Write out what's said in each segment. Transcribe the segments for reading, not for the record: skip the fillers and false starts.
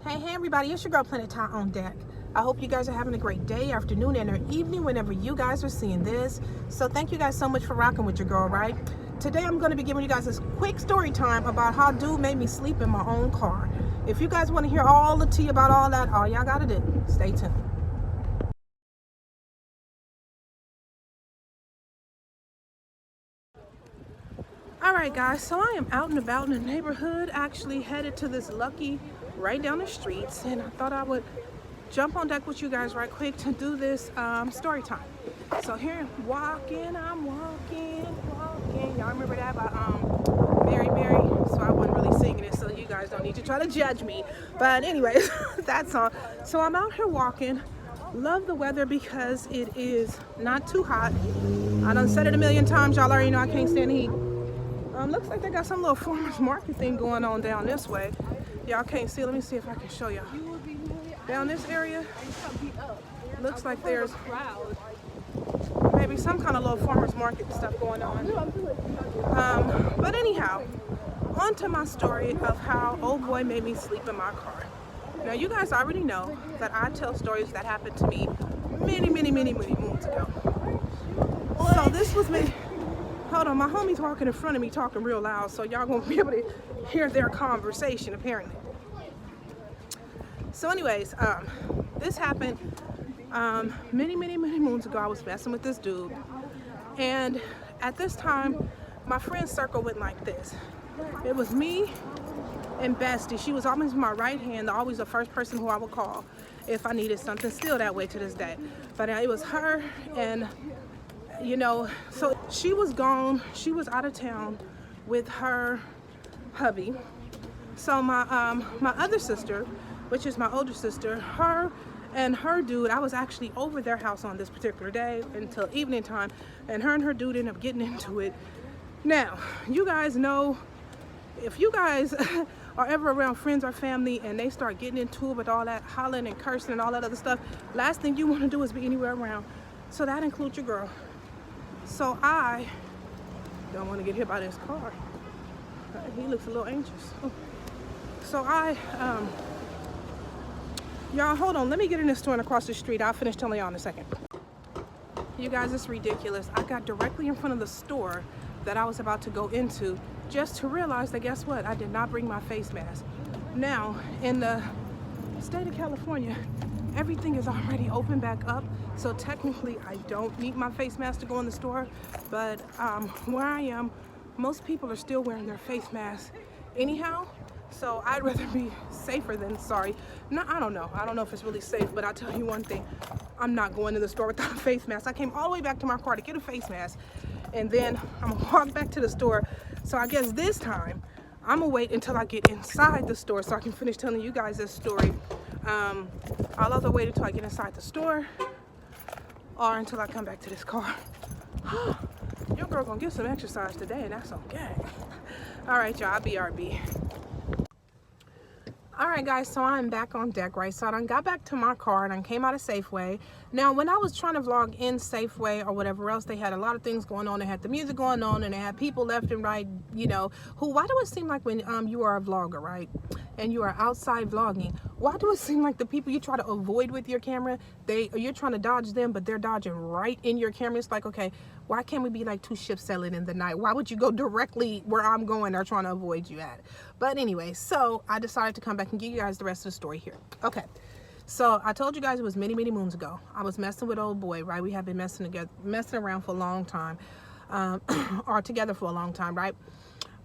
Hey everybody, it's your girl Planet Ty on deck. I hope you guys are having a great day, afternoon, and or evening whenever you guys are seeing this. So thank you guys so much for rocking with your girl, right? Today I'm going to be giving you guys this quick story time about how dude made me sleep in my own car. If you guys want to hear all the tea about all that, all y'all gotta do, stay tuned. Alright guys, so I am out and about in the neighborhood, actually headed to this Lucky right down the streets, and I thought I would jump on deck with you guys right quick to do this story time. So here I'm walking. Y'all remember that by Mary? So I wasn't really singing it, so you guys don't need to try to judge me. But anyways, that's all. So I'm out here walking. Love the weather because it is not too hot. I done said it a million times. Y'all already know I can't stand the heat. Looks like they got some little farmers market thing going on down this way. Y'all can't see. Let me see if I can show y'all. Down this area, looks like there's maybe some kind of little farmers market stuff going on. But anyhow, on to my story of how old boy made me sleep in my car. Now you guys already know that I tell stories that happened to me many moons ago. So this was me. Hold on, my homie's walking in front of me talking real loud, so y'all gonna be able to hear their conversation apparently. So anyways, this happened many moons ago. I was messing with this dude, and at this time my friend circle went like this. It was me and Bestie. She was always my right hand, always the first person who I would call if I needed something, still that way to this day. But it was her, and you know, so she was gone. She was out of town with her hubby. So my my other sister, which is my older sister, her and her dude, I was actually over their house on this particular day until evening time, and her dude ended up getting into it. Now, you guys know, if you guys are ever around friends or family and they start getting into it with all that hollering and cursing and all that other stuff, last thing you want to do is be anywhere around. So that includes your girl. So I don't want to get hit by this car. He looks a little anxious. So y'all hold on, let me get in this store and across the street. I'll finish telling y'all in a second. You guys, it's ridiculous. I got directly in front of the store that I was about to go into just to realize that, guess what? I did not bring my face mask. Now, in the state of California, everything is already open back up, so technically I don't need my face mask to go in the store. But where I am, most people are still wearing their face masks anyhow, so I'd rather be safer than sorry. No, I don't know if it's really safe, but I'll tell you one thing, I'm not going to the store without a face mask. I came all the way back to my car to get a face mask, and then I'm gonna walk back to the store. So I guess this time I'm gonna wait until I get inside the store so I can finish telling you guys this story. I'll either wait until I get inside the store or until I come back to this car. Your girl gonna get some exercise today, and that's okay. All right, y'all, BRB. All right, guys, so I'm back on deck, right? So I done got back to my car and I came out of Safeway. Now, when I was trying to vlog in Safeway or whatever else, they had a lot of things going on. They had the music going on, and they had people left and right, you know, why do it seem like when you are a vlogger, right, and you are outside vlogging, why do it seem like the people you try to avoid with your camera, you're trying to dodge them, but they're dodging right in your camera? It's like, okay, why can't we be like two ships sailing in the night? Why would you go directly where I'm going or trying to avoid you at? But anyway, so I decided to come back and give you guys the rest of the story here. Okay, so I told you guys it was many moons ago. I was messing with old boy, right? We have been messing around for a long time, or together for a long time, right?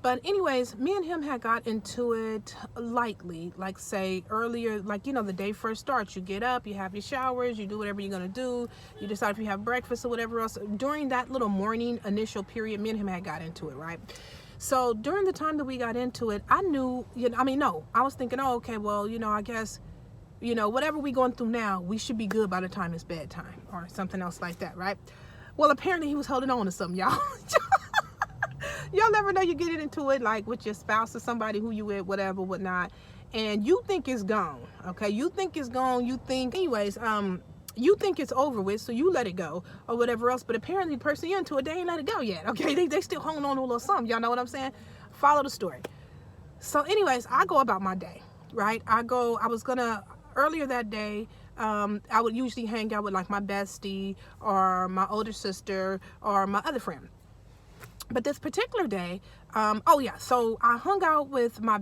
But anyways, me and him had got into it lightly, like say earlier, like, you know, the day first starts, you get up, you have your showers, you do whatever you're gonna do, you decide if you have breakfast or whatever else. During that little morning initial period, me and him had got into it, right? So during the time that we got into it, I knew, you know, I was thinking, oh, okay, well, you know, I guess, you know, whatever we going through now, we should be good by the time it's bedtime or something else like that, right? Well, apparently he was holding on to something, y'all. Y'all never know, you get into it like with your spouse or somebody who you with, whatever, whatnot, and you think it's gone, okay? You think it's gone, you think, anyways, you think it's over with, so you let it go or whatever else, but apparently the person you're into it, they ain't let it go yet, okay? They still holding on to a little something, y'all know what I'm saying? Follow the story. So anyways, I go about my day. right? Earlier that day, I would usually hang out with like my bestie or my older sister or my other friend. But this particular day, oh yeah, so I hung out with my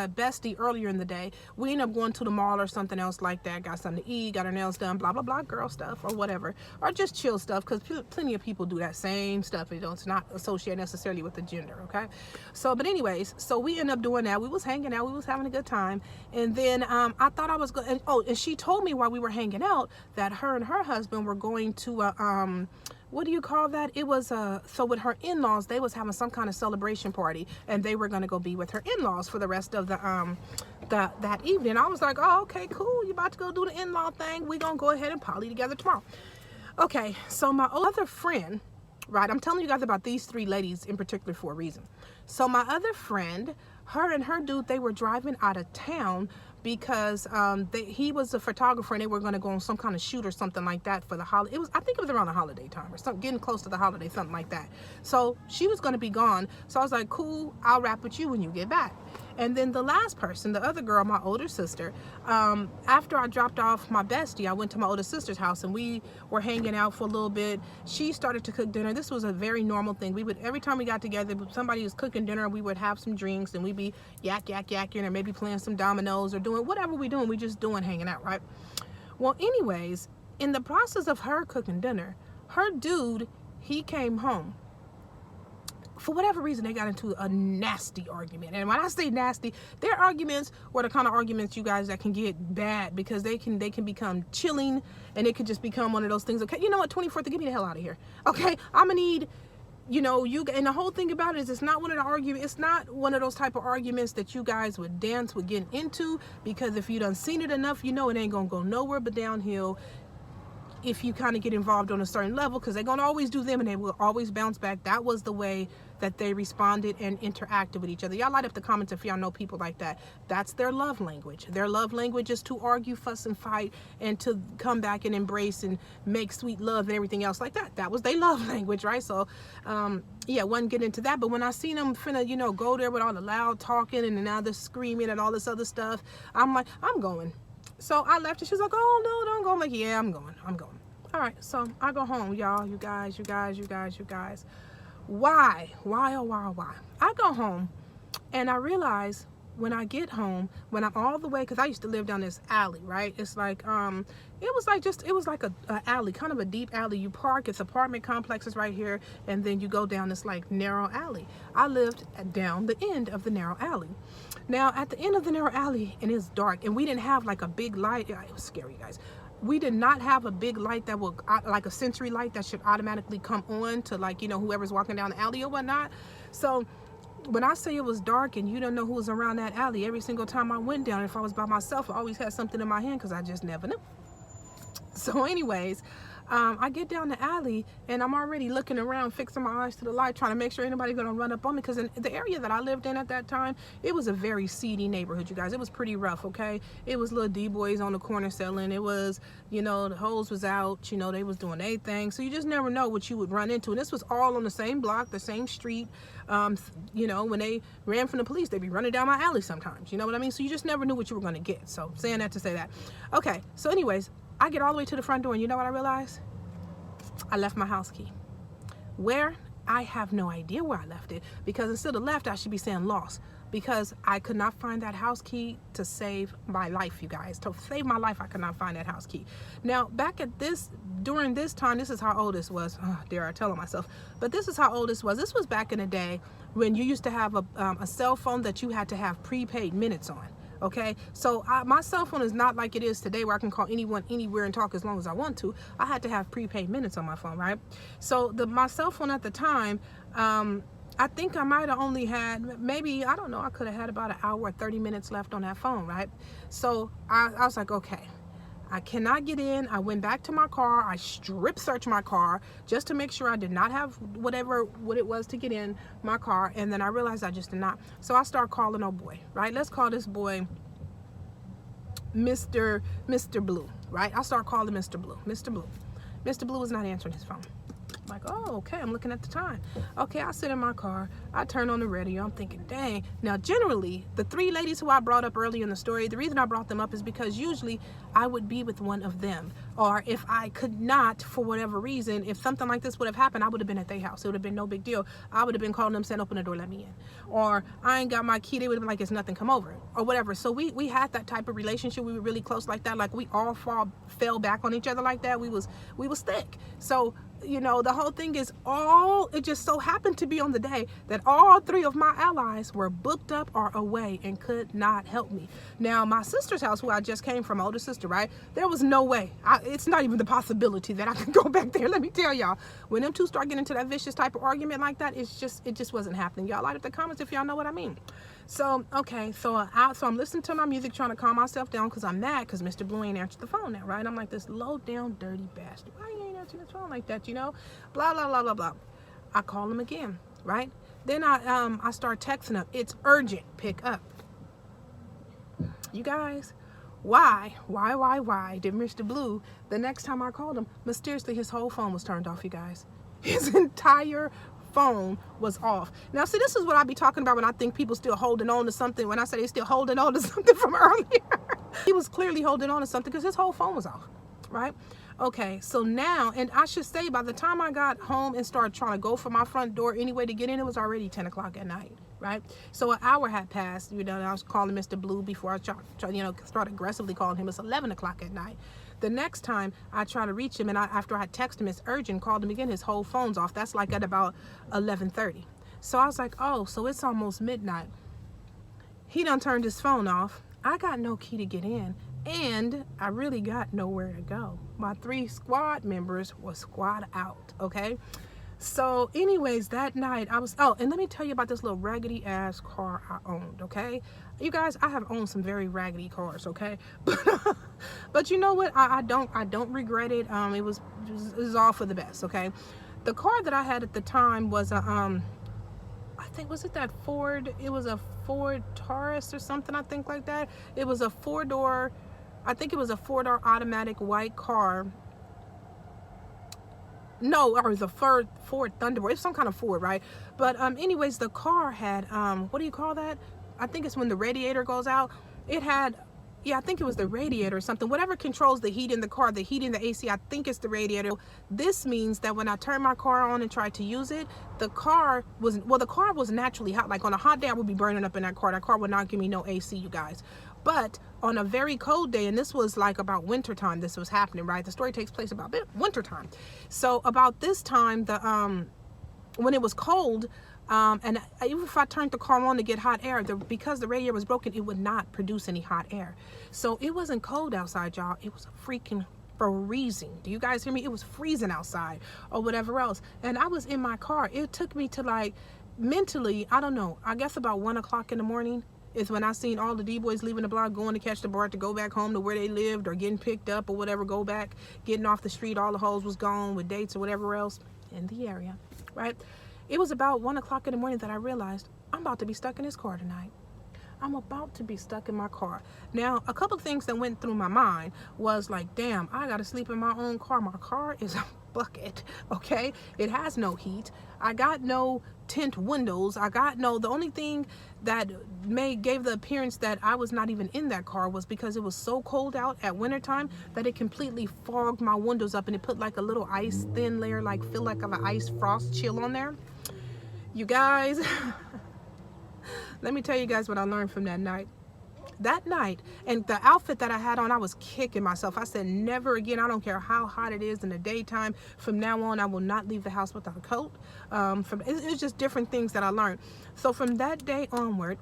bestie earlier in the day. We ended up going to the mall or something else like that, got something to eat, got our nails done, blah blah blah, girl stuff or whatever, or just chill stuff, because plenty of people do that same stuff. It's not associated necessarily with the gender, okay? So but anyways, so we ended up doing that. We was hanging out, we was having a good time, and then I thought I was going, and she told me while we were hanging out that her and her husband were going to what do you call that? It was so with her in-laws, they was having some kind of celebration party, and they were gonna go be with her in-laws for the rest of that evening. I was like, oh, okay, cool. You about to go do the in-law thing? We gonna go ahead and poly together tomorrow. Okay, so my other friend, right? I'm telling you guys about these three ladies in particular for a reason. So my other friend, her and her dude, they were driving out of town because he was a photographer, and they were going to go on some kind of shoot or something like that for the holiday. I think it was around the holiday time or something, getting close to the holiday, something like that. So she was going to be gone. So I was like, cool, I'll rap with you when you get back. And then the last person, the other girl, my older sister, after I dropped off my bestie, I went to my older sister's house and we were hanging out for a little bit. She started to cook dinner. This was a very normal thing. We would, every time we got together, somebody was cooking dinner, we would have some drinks and we'd be yakking or maybe playing some dominoes or doing whatever we doing. We just doing hanging out, right? Well, anyways, in the process of her cooking dinner, her dude, he came home. For whatever reason, they got into a nasty argument. And when I say nasty, their arguments were the kind of arguments, you guys, that can get bad, because they can become chilling, and it could just become one of those things. Okay, you know what, 24th, get me the hell out of here. Okay, I'm gonna need, you know, and the whole thing about it is, it's not one of those type of arguments that you guys would get into, because if you done seen it enough, you know it ain't gonna go nowhere but downhill if you kind of get involved on a certain level, because they're going to always do them and they will always bounce back. That was the way that they responded and interacted with each other. Y'all light up the comments if y'all know people like that. That's their love language. Their love language is to argue, fuss, and fight, and to come back and embrace and make sweet love and everything else like that. That was their love language, right? So, yeah, wasn't getting into that. But when I seen them finna, you know, go there with all the loud talking and now they're screaming and all this other stuff, I'm like, I'm going. So I left and she was like, oh no, don't go. I'm like, yeah, I'm going. All right, so I go home, y'all. You guys. Why? I go home and I realize when I get home, when I'm all the way, because I used to live down this alley, right? It's like, it was like a alley, kind of a deep alley. You park, it's apartment complexes right here, and then you go down this like narrow alley. I lived down the end of the narrow alley. Now, at the end of the narrow alley, and it's dark, and we didn't have like a big light. It was scary, guys. We did not have a big light that will, like a sensory light that should automatically come on to, like, you know, whoever's walking down the alley or whatnot. So when I say it was dark and you don't know who was around that alley, every single time I went down, if I was by myself, I always had something in my hand because I just never knew. So anyways, I get down the alley and I'm already looking around, fixing my eyes to the light, trying to make sure anybody's gonna run up on me, because in the area that I lived in at that time, it was a very seedy neighborhood, you guys. It was pretty rough, okay? It was little D-boys on the corner selling. It was, you know, the hoes was out, you know, they was doing their thing. So you just never know what you would run into. And this was all on the same block, the same street. You know, when they ran from the police, they'd be running down my alley sometimes, you know what I mean? So you just never knew what you were gonna get. So saying that to say that. Okay, so anyways, I get all the way to the front door, and you know what I realized? I left my house key. Where? I have no idea where I left it, because instead of left, I should be saying lost, because I could not find that house key to save my life, you guys. To save my life, I could not find that house key. Now, during this time, this is how old this was. Oh, dare I tell on myself. But this is how old this was. This was back in the day when you used to have a cell phone that you had to have prepaid minutes on. Okay, so my cell phone is not like it is today where I can call anyone anywhere and talk as long as I want to. I had to have prepaid minutes on my phone, right? So my cell phone at the time, I think I might have only had maybe, I don't know, I could have had about an hour or 30 minutes left on that phone, right? So I was like, okay, I cannot get in. I went back to my car. I strip searched my car just to make sure I did not have what it was to get in my car. And then I realized I just did not. So I start calling old boy, right? Let's call this boy Mr. Blue, right? I start calling Mr. Blue. Mr. Blue is not answering his phone. I'm like, oh, okay, I'm looking at the time. Okay, I sit in my car, I turn on the radio, I'm thinking, dang. Now, generally, the 3 ladies who I brought up earlier in the story, the reason I brought them up is because usually I would be with one of them. Or if I could not, for whatever reason, if something like this would have happened, I would have been at their house. It would have been no big deal. I would have been calling them, saying, open the door, let me in. Or I ain't got my key, they would have been like, it's nothing, come over. Or whatever. So we had that type of relationship. We were really close like that. Like we all fell back on each other like that. We was thick. So, you know, the whole thing is it just so happened to be on the day that all 3 of my allies were booked up or away and could not help me. Now, my sister's house, who I just came from, my older sister, right? There was no way. It's not even the possibility that I could go back there. Let me tell y'all, when them 2 start getting into that vicious type of argument like that, it just wasn't happening. Y'all light up the comments if y'all know what I mean. So, okay, so I'm listening to my music, trying to calm myself down because I'm mad because Mr. Blue ain't answered the phone now, right? I'm like, this low down dirty bastard. Why you ain't answering the phone like that, you know? Blah, blah, blah, blah, blah. I call him again, right? Then I start texting him. It's urgent. Pick up. You guys, why did Mr. Blue, the next time I called him, mysteriously his whole phone was turned off, you guys? His entire phone was off. Now, see, this is what I be talking about when I think people still holding on to something. When I say they still holding on to something from earlier. He was clearly holding on to something because his whole phone was off, right? Okay, so now, and I should say, by the time I got home and started trying to go for my front door anyway to get in, it was already 10 o'clock at night, right? So an hour had passed, you know, and I was calling Mr. Blue before I started aggressively calling him. It's 11 o'clock at night. The next time I try to reach him, and after I texted him, it's urgent, called him again, his whole phone's off. That's like at about 11:30. So I was like, oh, so it's almost midnight. He done turned his phone off. I got no key to get in, and I really got nowhere to go. My 3 squad members were squad out, okay? So anyways, that night and let me tell you about this little raggedy ass car I owned, okay? You guys, I have owned some very raggedy cars, okay? But you know what? I don't regret it. It was all for the best, okay? The car that I had at the time was a I think, was it that Ford? It was a Ford Taurus or something, I think, like that. It was a 4-door, I think it was a 4-door automatic white car. No, or the Ford Thunderbird. It's some kind of Ford, right? But anyways, the car had what do you call that? I think it's when the radiator goes out. It had, yeah, I think it was the radiator or something. Whatever controls the heat in the car, the heat in the AC, I think it's the radiator. This means that when I turned my car on and tried to use it, the car was naturally hot. Like on a hot day, I would be burning up in that car. That car would not give me no AC, you guys. But on a very cold day, and this was like about winter time, this was happening, right? The story takes place about winter time. So about this time, when it was cold, and even if I turned the car on to get hot air, because the radiator was broken, it would not produce any hot air. So it wasn't cold outside, y'all. It was freaking freezing. Do you guys hear me? It was freezing outside or whatever else. And I was in my car. It took me to, like, mentally, I don't know, I guess about 1 o'clock in the morning is when I seen all the D-boys leaving the block, going to catch the BART to go back home to where they lived, or getting picked up or whatever, go back, getting off the street. All the hoes was gone with dates or whatever else in the area, right? It was about 1 o'clock in the morning that I realized I'm about to be stuck in this car tonight. I'm about to be stuck in my car. Now, a couple of things that went through my mind was like, damn, I gotta sleep in my own car. My car is a bucket, okay? It has no heat. I got no tint windows. The only thing that gave the appearance that I was not even in that car was because it was so cold out at wintertime that it completely fogged my windows up, and it put like a little ice thin layer, like feel like of an ice frost chill on there. You guys, let me tell you guys what I learned from that night. That night, and the outfit that I had on, I was kicking myself. I said, never again. I don't care how hot it is in the daytime. From now on, I will not leave the house without a coat. It's just different things that I learned. So from that day onward,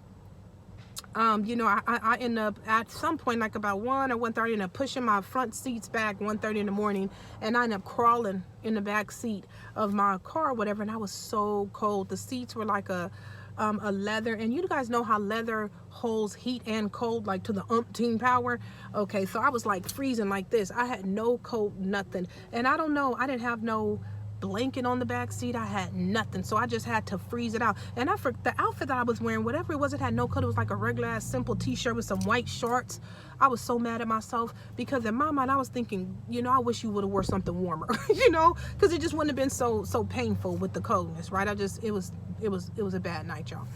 you know, I end up at some point, like about 1 or 1:30, and pushing my front seats back 1:30 in the morning, and I end up crawling in the back seat of my car or whatever, and I was so cold. The seats were like a leather, and you guys know how leather holds heat and cold, like to the umpteen power. Okay, so I was like freezing like this. I had no coat, nothing, and I don't know, I didn't have no blanket on the back seat. I had nothing. So I just had to freeze it out. And the outfit that I was wearing, whatever it was, it had no color. It was like a regular ass simple t-shirt with some white shorts. I was so mad at myself because in my mind I was thinking, you know, I wish you would have wore something warmer, you know, because it just wouldn't have been so painful with the coldness, right? It was a bad night, y'all.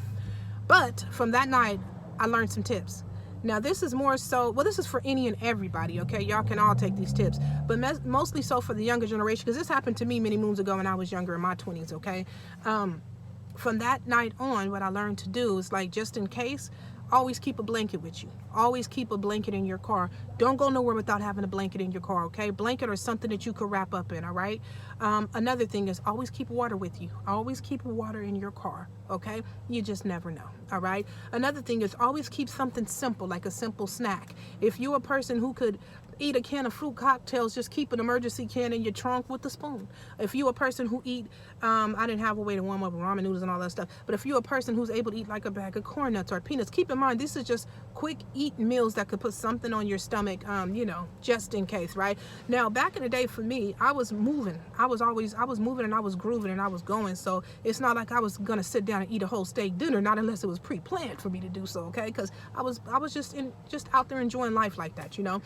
But from that night, I learned some tips. Now, this is more so, well, this is for any and everybody, okay? Y'all can all take these tips, but mostly so for the younger generation, because this happened to me many moons ago when I was younger, in my 20s, okay? From that night on, what I learned to do is, like, just in case, always keep a blanket with you. Always keep a blanket in your car. Don't go nowhere without having a blanket in your car, okay? Blanket or something that you could wrap up in, all right? Another thing is always keep water with you. Always keep water in your car, okay? You just never know, all right? Another thing is always keep something simple, like a simple snack. If you're a person who could eat a can of fruit cocktails, just keep an emergency can in your trunk with a spoon. If you're a person who eat, I didn't have a way to warm up ramen noodles and all that stuff, but if you're a person who's able to eat like a bag of corn nuts or peanuts, keep in mind, this is just quick eat meals that could put something on your stomach, you know, just in case, right? Now, back in the day for me, I was moving. I was moving and I was grooving and I was going. So it's not like I was going to sit down and eat a whole steak dinner, not unless it was pre-planned for me to do so, okay? Because I was just out there enjoying life like that, you know?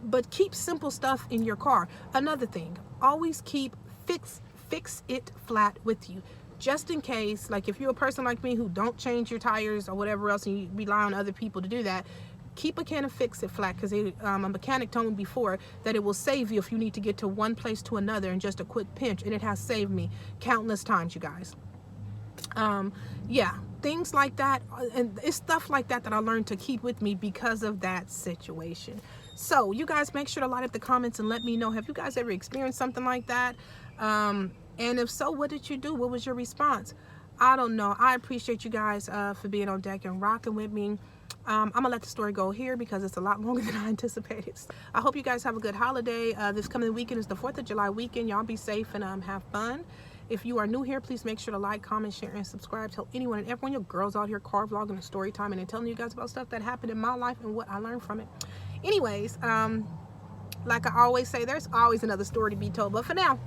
But keep simple stuff in your car. Another thing, always keep fix it flat with you, just in case. Like if you're a person like me who don't change your tires or whatever else and you rely on other people to do that, keep a can of fix it flat, because a mechanic told me before that it will save you if you need to get to one place to another in just a quick pinch, and it has saved me countless times, you guys. Yeah, things like that, and it's stuff like that that I learned to keep with me because of that situation. So you guys make sure to light up the comments and let me know, have you guys ever experienced something like that? And if so, what did you do? What was your response? I don't know. I appreciate you guys for being on deck and rocking with me. I'm gonna let the story go here because it's a lot longer than I anticipated. I hope you guys have a good holiday. This coming weekend is the 4th of July weekend. Y'all be safe and have fun. If you are new here, please make sure to like, comment, share, and subscribe. Tell anyone and everyone, your girls out here car vlogging and story time and telling you guys about stuff that happened in my life and what I learned from it. Anyways, like I always say, there's always another story to be told. But for now,